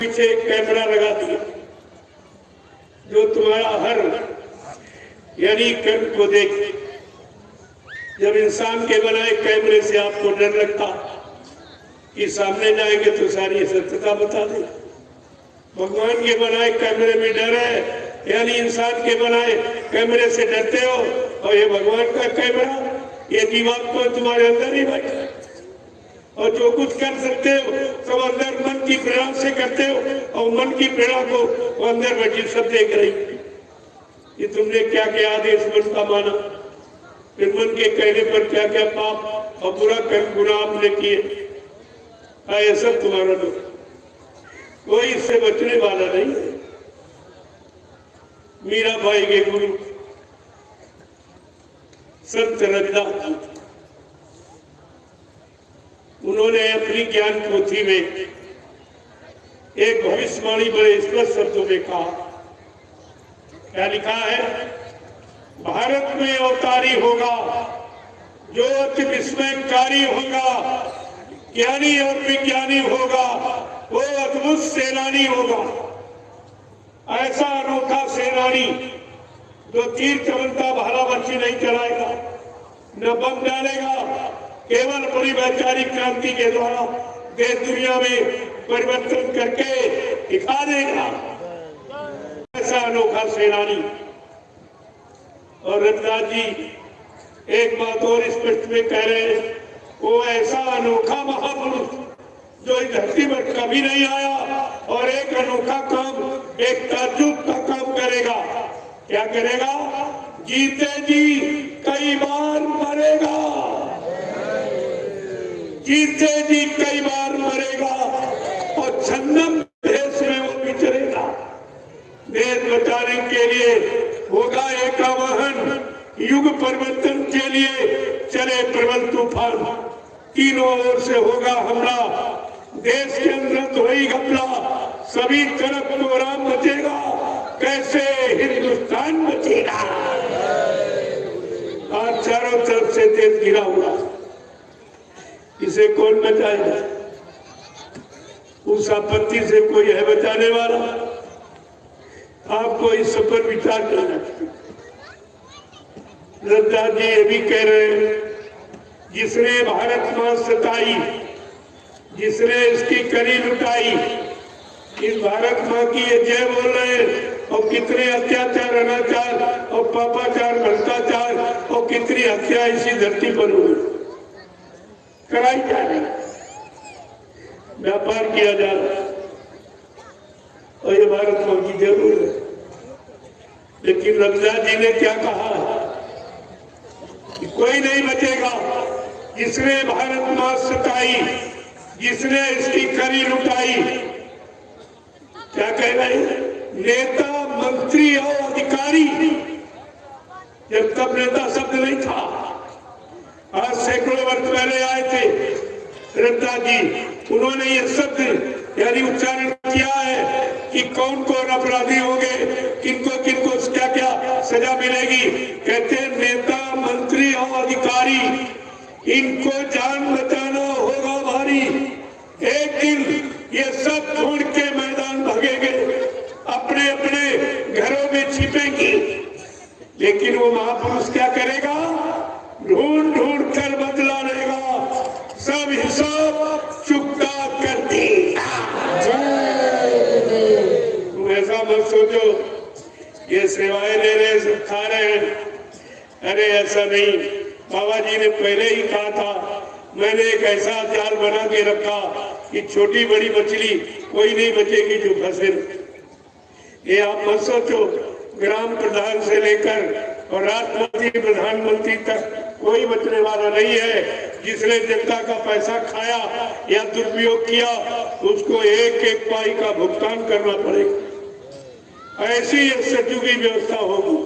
पीछे एक कैमरा लगा दिया जो तुम्हारा हर यानी कर्म को देखे। जब इंसान के बनाए कैमरे से आपको डर लगता कि सामने जाएंगे तो सारी सत्यता बता दे। भगवान के बनाए कैमरे में डर है, यानी इंसान के बनाए कैमरे से डरते हो। और ये भगवान का कैमरा, ये जीवात्मा तुम्हारे अंदर ही बैठा है और जो कुछ कर सकते हो सब अंदर मन की प्रेरणा से करते हो और मन की प्रेरणा को अंदर बैठी सब देख रही कि तुमने क्या क्या आदेश मन का माना, फिर मन के कहने पर क्या क्या पाप और बुरा कर्म गुनाह आपने किए। ये सब तुम्हारा लोग, कोई इससे बचने वाला नहीं है। मीरा भाई के गुरु संत रविदास जी, उन्होंने अपनी ज्ञान पोथी में एक भविष्यवाणी बड़े स्पष्ट शब्दों में कहा। क्या लिखा है? भारत में अवतारी होगा जो अति विस्मयकारी होगा, ज्ञानी और विज्ञानी होगा, वो अद्भुत सेनानी होगा। ऐसा अनोखा सेनानी जो तीर चमनता भाला बच्ची नहीं चलाएगा, न बम डालेगा, केवल बड़ी वैचारिक क्रांति के द्वारा देश दुनिया में परिवर्तन करके दिखा देगा। ऐसा अनोखा सेनानी। और रविदास जी एक बात और स्पष्ट में कह रहे हैं, वो ऐसा अनोखा महापुरुष जो इस धरती पर कभी नहीं आया और एक अनोखा काम, एक ताज्जुब का काम करेगा। क्या करेगा? जीते जी कई बार मरेगा, जीते जी कई बार मरेगा और छन्नम देश में वो विचरेगा। देश बचाने के लिए होगा एक आवाहन, युग परिवर्तन के लिए चले प्रबल तूफान, तीनों ओर से होगा हमला, देश के अंदर तो वही घपला, सभी तरफ कोहराम मचेगा, कैसे हिंदुस्तान बचेगा। आज चारों तरफ से देश घिरा हुआ, इसे कौन बचाएगा? उस आपत्ति से कोई है बचाने वाला? आपको इस पर विचार करना चाहिए। रविदास जी ये भी कह रहे हैं, जिसने भारत मां सताई, जिसने इसकी करी लुटाई, इस भारत मां की ये जय बोल रहे हैं। और कितने अत्याचार, अनाचार और पापाचार, भ्रष्टाचार और कितनी हत्या इसी धरती पर हुई, कराई जा रही, व्यापार किया जा रहा है और ये भारत मां की जरूर है। लेकिन रविदास जी ने क्या कहा? कोई नहीं बचेगा जिसने भारत मां सताई, जिसने इसकी करी लुटाई। क्या कह रहे हैं? नेता, मंत्री और अधिकारी, जब तब नेता शब्द नहीं था, आज सैकड़ों वर्ष पहले आए थे रविदास जी, उन्होंने ये शब्द यानी उच्चारण किया है कि कौन कौन अपराधी होंगे, किनको किनको क्या क्या सजा मिलेगी। कहते हैं नेता, मंत्री और अधिकारी, इनको जान बचाना होगा भारी। एक दिन ये सब छोड़ के मैदान भागेंगे, अपने अपने घरों में छिपेंगे। लेकिन वो महापुरुष क्या करेगा? ढूंढ ढूंढ कर बदला लेगा, सब हिसाब चुकता कर देगा। तुम ऐसा मत सोचो ये सेवाएं ले रहे, सब खा रहे हैं। अरे ऐसा नहीं, बाबा जी ने पहले ही कहा था, मैंने एक ऐसा जाल बना के रखा कि छोटी बड़ी मछली कोई नहीं बचेगी जो फंसे। ये आप मत सोचो, ग्राम प्रधान से लेकर और राष्ट्रपति प्रधानमंत्री तक कोई बचने वाला नहीं है। जिसने जनता का पैसा खाया या दुरुपयोग किया, उसको एक एक पाई का भुगतान करना पड़ेगा। ऐसी सतयुगी व्यवस्था होगी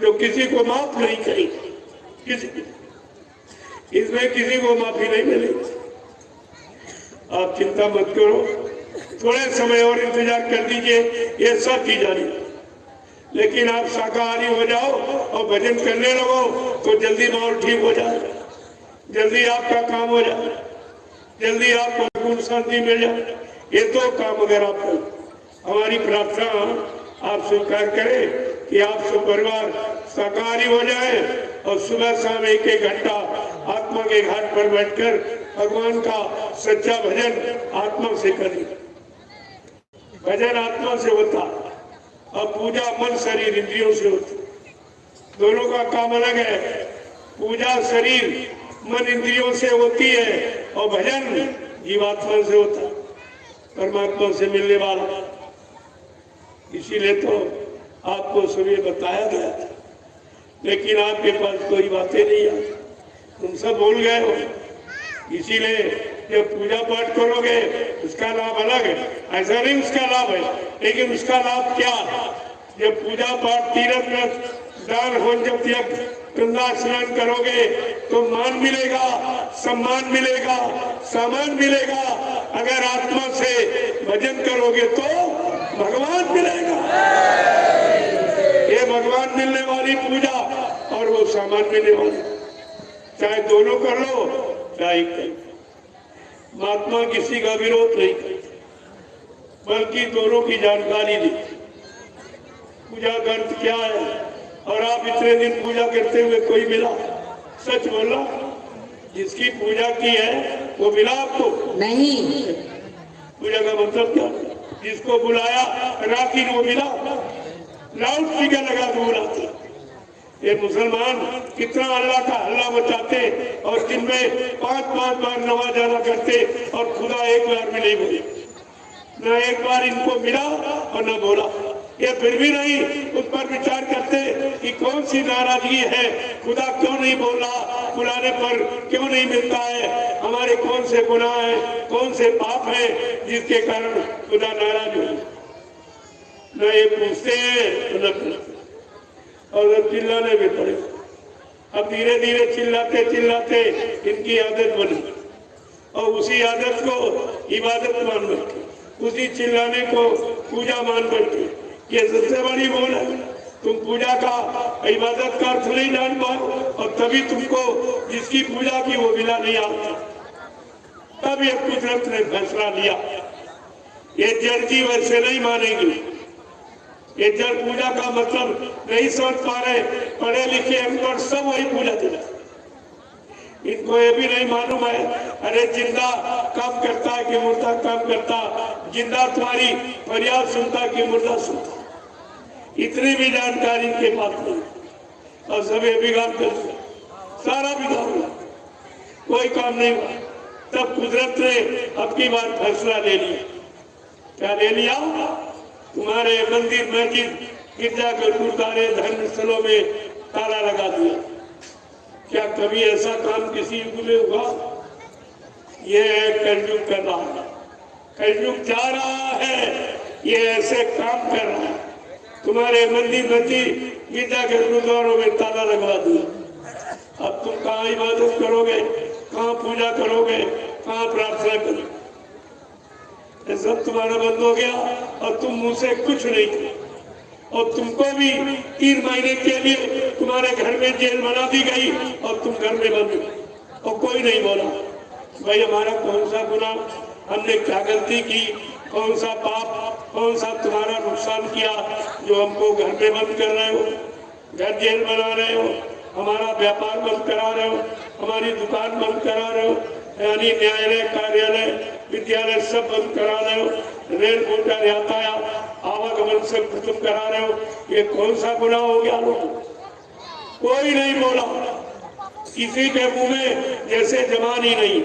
जो किसी को माफ नहीं करेगी, इसमें किसी को माफी नहीं मिलेगी। आप चिंता मत करो, थोड़े समय और इंतजार कर दीजिए, ये सब की जानी। लेकिन आप शाकाहारी हो जाओ और भजन करने लगो तो जल्दी माहौल ठीक हो जाए, जल्दी आपका काम हो जाए, जल्दी आपको शांति मिल जाए। ये दो काम अगर आप हमारी प्रार्थना आप स्वीकार करें कि आप सब परिवार शाकाहारी हो जाए और सुबह शाम एक एक घंटा आत्मा के घाट पर बैठकर भगवान का सच्चा भजन आत्मा से करें। भजन आत्मा से होता और पूजा मन शरीर इंद्रियों से होती। दोनों का काम अलग है। पूजा शरीर मन इंद्रियों से होती है और भजन जीवात्मा से होता, परमात्मा से मिलने वाला। इसीलिए तो आपको सुबह बताया गया था, लेकिन आपके पास कोई बातें नहीं आई, तुम सब भूल गए हो। इसीलिए जब पूजा पाठ करोगे उसका लाभ अलग है, ऐसा नहीं उसका लाभ है, लेकिन उसका लाभ क्या? जब पूजा पाठ तीर्थ व्रत दान होम जब यज्ञ गंगा स्नान करोगे तो मान मिलेगा, सम्मान मिलेगा, सामान मिलेगा। अगर आत्मा से भजन करोगे तो भगवान मिलेगा। ये भगवान मिलने वाली पूजा और वो सामान मिलने वाली, चाहे दोनों कर लो चाहे कर। महात्मा किसी का विरोध नहीं करते, बल्कि दोनों की जानकारी दी। पूजा का अर्थ क्या है? और आप इतने दिन पूजा करते हुए कोई मिला? सच बोला, जिसकी पूजा की है वो मिला आपको? नहीं। पूजा का मतलब क्या? जिसको बुलाया राखी वो मिला? लाउड स्पीकर लगा के बुलाते। ये मुसलमान कितना अल्लाह का हल्ला मचाते और दिन में 5-5 बार नमाज अदा करते और खुदा एक बार भी नहीं बोले, न एक बार इनको मिला और न बोला। ये फिर भी नहीं उस पर विचार करते कि कौन सी नाराजगी है, खुदा क्यों नहीं बोला, बुलाने पर क्यों नहीं मिलता है, हमारे कौन से गुनाह है, कौन से पाप है जिसके कारण खुदा नाराज हो। न ये पूछते हैं न पूछते और चिल्लाने भी पड़े। अब धीरे धीरे चिल्लाते चिल्लाते इनकी आदत बनी और उसी आदत को इबादत मान बैठे, उसी चिल्लाने को पूजा मान बैठे। ये सबसे बड़ी भूल है। तुम पूजा का इबादत का अर्थ नहीं जान पाओ और तभी तुमको जिसकी पूजा की वो मिला नहीं आता। तब ये कुदरत ने फैसला लिया, ये जड़ की वैसे नहीं मानेंगे। ये जड़ पूजा का मतलब नहीं समझ पा रहे, पढ़े लिखे अनपढ़ सब वही पूजा देते। इनको ये भी नहीं मालूम है अरे जिंदा काम करता है कि मुर्दा काम करता, जिंदा तुम्हारी फरियाद सुनता कि मुर्दा सुनता। इतनी भी जानकारी इनके पास नहीं और सब ये बिगाड़ करते, सारा बिगाड़, कोई काम नहीं हुआ। तब कुदरत ने अब की बार फैसला ले लिया। क्या ले लिया? तुम्हारे मंदिर मस्जिद गिरजाघर गुरुद्वारे धर्म स्थलों में ताला लगा दिया। क्या कभी ऐसा काम किसी युग में हुआ? ये कलयुग कर रहा है, कलयुग जा रहा है, ये ऐसे काम कर रहा है। तुम्हारे मंदिर मस्जिद गिरजाघर गुरुद्वारों में ताला लगवा दिया। अब तुम कहाँ इबादत करोगे, कहाँ पूजा करोगे, कहाँ प्रार्थना करोगे? ये सब तुम्हारा बंद हो गया और तुम मुंह से कुछ नहीं किया। और तुमको भी 3 महीने के लिए तुम्हारे घर में जेल बना दी गई और तुम घर में बंद गए और कोई नहीं बोला। भाई हमारा कौन सा गुनाह, हमने क्या गलती की, कौन सा पाप, कौन सा तुम्हारा नुकसान किया जो हमको घर में बंद कर रहे हो, घर जेल बना रहे हो, हमारा व्यापार बंद करा रहे हो, हमारी दुकान बंद करा रहे हो, यानी न्यायालय कार्यालय विद्यालय सब बंद करा रहे हो, रेल मोटर यातायात आवागमन सब खत्म करा रहे हो। ये कौन सा गुनाह हो गया? लोग कोई नहीं बोला, किसी के मुंह में जैसे जबान ही नहीं।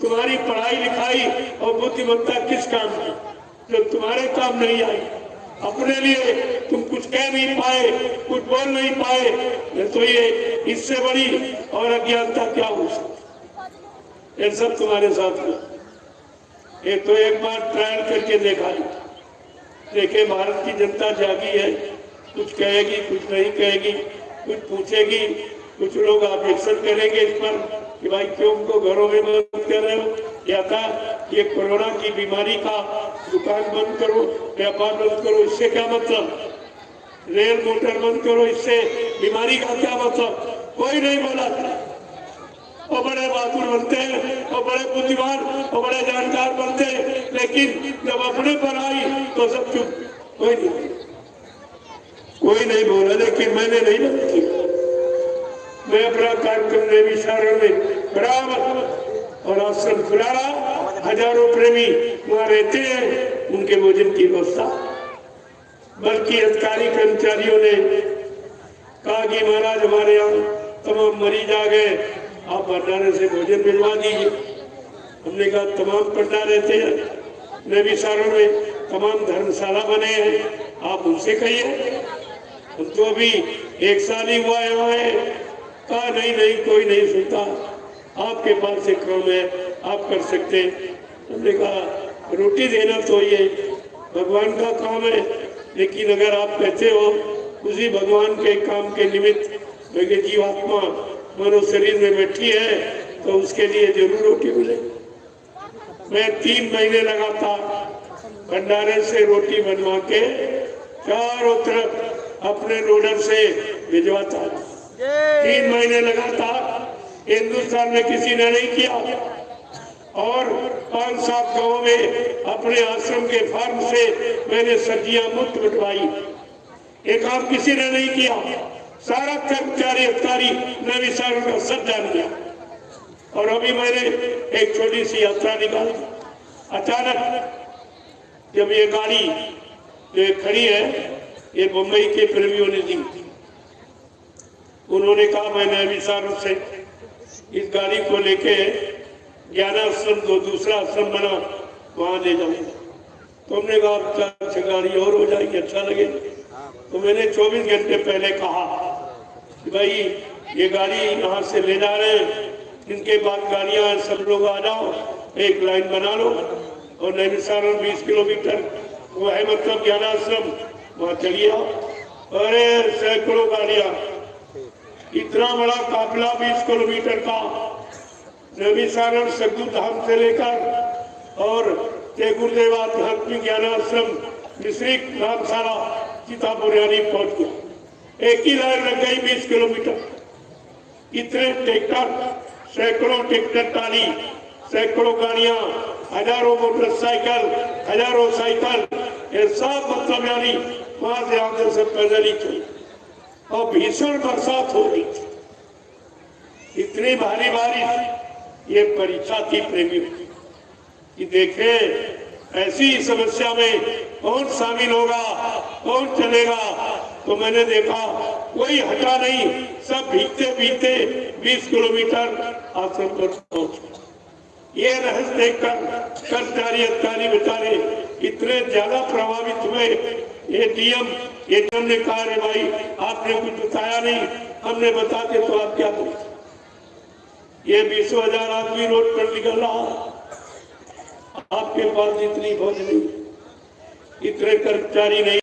तुम्हारी पढ़ाई लिखाई और बुद्धिमत्ता किस काम की जो तुम्हारे काम नहीं आई? अपने लिए तुम कुछ कह नहीं पाए, कुछ बोल नहीं पाए, तो ये इससे बड़ी और अज्ञानता क्या हो सकती? ये सब तुम्हारे साथ हुआ। ये तो एक बार ट्रायल करके देखा, देखे भारत की जनता जागी है, कुछ कहेगी कुछ नहीं कहेगी, कुछ पूछेगी, कुछ लोग ऑब्जेक्शन करेंगे इस पर कि भाई क्यों उनको घरों में बंद कर रहे हो, या था ये कोरोना की बीमारी का दुकान बंद करो, व्यापार बंद करो, इससे क्या मतलब? रेल मोटर बंद करो, इससे बीमारी का क्या मतलब? कोई नहीं बोला था। और बड़े बहादुर बनते हैं और बड़े बुद्धिमान और बड़े जानकार बनते हैं, लेकिन जब अपने पर आई तो सब चुप, कोई नहीं बोला। लेकिन मैंने नहीं बोला, मैं अपना कार्यक्रम नैमिषारण्य में बराबर और आश्रम खुला रहा। हजारों प्रेमी वहाँ रहते हैं, उनके भोजन की व्यवस्था। बल्कि अधिकारी कर्मचारियों ने कहा कि महाराज हमारे यहाँ तमाम मरीज आ गए, आप भंडारे से भोजन भिजवा दीजिए। हमने कहा तमाम भंडारे रहते हैं नैमिषारण्य में, तमाम धर्मशाला बने हैं, आप उनसे कहिए, हम तो अभी 1 साल ही हुआ है यहाँ है। कहा नहीं नहीं कोई नहीं सुनता, आपके पास से काम है, आप कर सकते हैं। हमने कहा रोटी देना तो ये भगवान का काम है, लेकिन अगर आप कहते हो उसी भगवान के काम के निमित्त मेरी जीवात्मा मनो शरीर में बैठी है तो उसके लिए जरूर रोटी मिले। मैं 3 महीने लगातार भंडारे से रोटी बनवा के चारों तरफ अपने लोडर से भिजवाता। 3 महीने लगातार हिंदुस्तान में किसी ने नहीं किया। और 5-7 गाँव में अपने आश्रम के फार्म से मैंने सब्जियां मुफ्त बंटवाई। ये काम किसी ने नहीं किया, सारा कर्मचारी अधिकारी नैमिषारण्य का सब जान गया। और अभी मैंने एक छोटी सी यात्रा निकाली। अचानक जब ये गाड़ी जो खड़ी है, ये मुंबई के प्रेमियों ने दी। उन्होंने कहा मैं नैमिषारण्य से इस गाड़ी को लेके ज्ञानाश्रम को दूसरा आश्रम बना वहां ले जाऊंगा। तो हमने कहा अच्छा गाड़ी और हो जाएगी, अच्छा लगेगा। तो मैंने 24 घंटे पहले कहा कि भाई ये गाड़ी यहाँ से ले जा रहे हैं, इनके बाद गाड़ियां सब लोग आ जाओ, एक लाइन बना लो और नैमिषारण्य 20 किलोमीटर वो है, मतलब ज्ञानाश्रम, वहाँ चलिए आओ। अरे सैकड़ों गाड़ियां, इतना बड़ा काफिला 20 किलोमीटर का नैमिषारण्य सद्गुरु धाम से लेकर और गुरुदेव आध्यात्मिक ज्ञानाश्रम मिश्रिक रामशाला सीतापुरानी पहुंच गया। एक ही लाइन लग गई 20 किलोमीटर। इतने ट्रैक्टर, सैकड़ों ट्रैक्टर टाली, सैकड़ों गाड़ियां, हजारों मोटरसाइकिल, हजारों साइकिल, ये सब मतलब यानी वहां से आते से पैदल ही चली। और भीषण बरसात हो रही थी, इतनी भारी बारिश। ये परीक्षा थी प्रेमी कि देखे ऐसी समस्या में कौन शामिल होगा, कौन चलेगा। तो मैंने देखा कोई हटा नहीं, सब भीगते भीगते 20 किलोमीटर आश्रम पर पहुंचे। ये रहस्य देखकर कर्मचारी अधिकारी बेचारे इतने ज्यादा प्रभावित हुए। ये डीएम ने कहा रे भाई आपने कुछ बताया नहीं, हमने बताते तो आप क्या करें। ये 20,000 आदमी रोड पर निकल रहा, आपके पास इतनी फौज नहीं, इतने कर्मचारी नहीं।